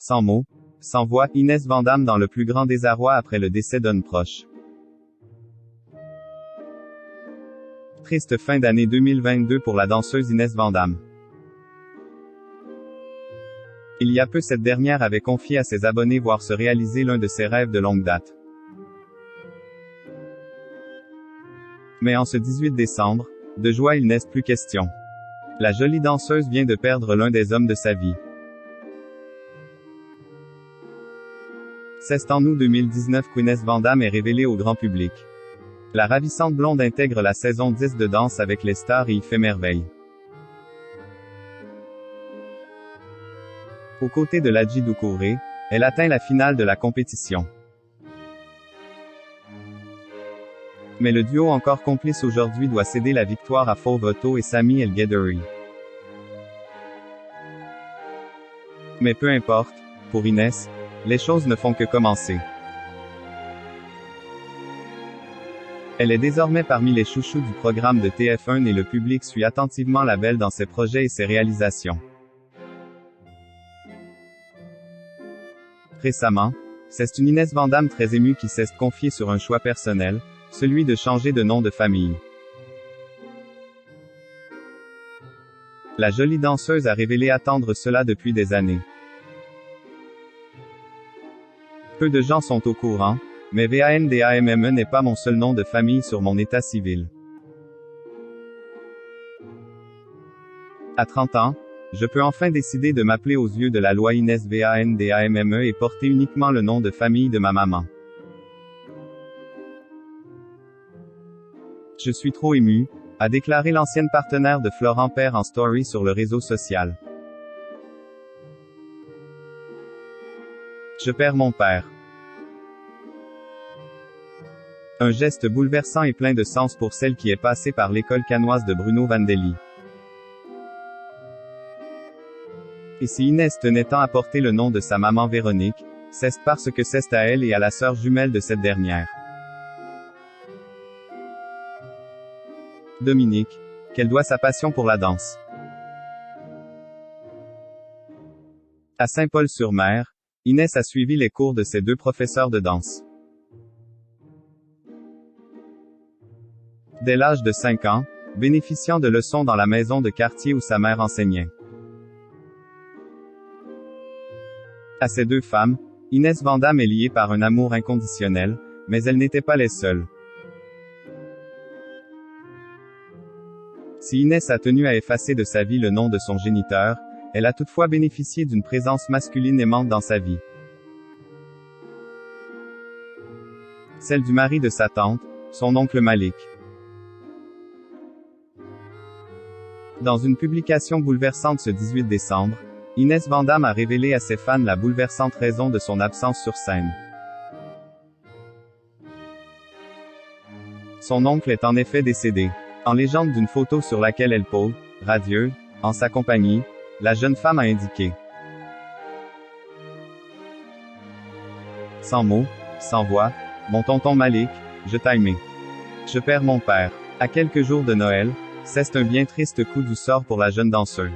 Sans mots, sans voix, Inès Van Damme dans le plus grand désarroi après le décès d'un proche. Triste fin d'année 2022 pour la danseuse Inès Van Damme. Il y a peu, cette dernière avait confié à ses abonnés voir se réaliser l'un de ses rêves de longue date. Mais en ce 18 décembre, de joie il n'est plus question. La jolie danseuse vient de perdre l'un des hommes de sa vie. C'est en août 2019 qu'Inès Van Damme est révélée au grand public. La ravissante blonde intègre la saison 10 de Danse avec les stars et y fait merveille. Aux côtés de Ladji Doucouré, elle atteint la finale de la compétition. Mais le duo encore complice aujourd'hui doit céder la victoire à Fauve Otto et Sami El Ghederi. Mais peu importe, pour Inès, les choses ne font que commencer. Elle est désormais parmi les chouchous du programme de TF1 et le public suit attentivement la belle dans ses projets et ses réalisations. Récemment, c'est une Inès Van Damme très émue qui s'est confiée sur un choix personnel, celui de changer de nom de famille. La jolie danseuse a révélé attendre cela depuis des années. Peu de gens sont au courant, mais VANDAMME n'est pas mon seul nom de famille sur mon état civil. À 30 ans, je peux enfin décider de m'appeler aux yeux de la loi Inès VANDAMME et porter uniquement le nom de famille de ma maman. Je suis trop émue, a déclaré l'ancienne partenaire de Florent Père en story sur le réseau social. Je perds mon père. Un geste bouleversant et plein de sens pour celle qui est passée par l'école cannoise de Bruno Vandelli. Et si Inès tenait tant à porter le nom de sa maman Véronique, c'est parce que c'est à elle et à la sœur jumelle de cette dernière, Dominique, qu'elle doit sa passion pour la danse. À Saint-Paul-sur-Mer, Inès a suivi les cours de ses deux professeurs de danse. Dès l'âge de 5 ans, bénéficiant de leçons dans la maison de quartier où sa mère enseignait. À ces deux femmes, Inès Van Damme est liée par un amour inconditionnel, mais elles n'étaient pas les seules. Si Inès a tenu à effacer de sa vie le nom de son géniteur, elle a toutefois bénéficié d'une présence masculine aimante dans sa vie. Celle du mari de sa tante, son oncle Malik. Dans une publication bouleversante ce 18 décembre, Inès Van Damme a révélé à ses fans la bouleversante raison de son absence sur scène. Son oncle est en effet décédé. En légende d'une photo sur laquelle elle pose, radieuse, en sa compagnie, la jeune femme a indiqué. Sans mots, sans voix, mon tonton Malik, je t'aimais. Je perds mon père. À quelques jours de Noël, c'est un bien triste coup du sort pour la jeune danseuse.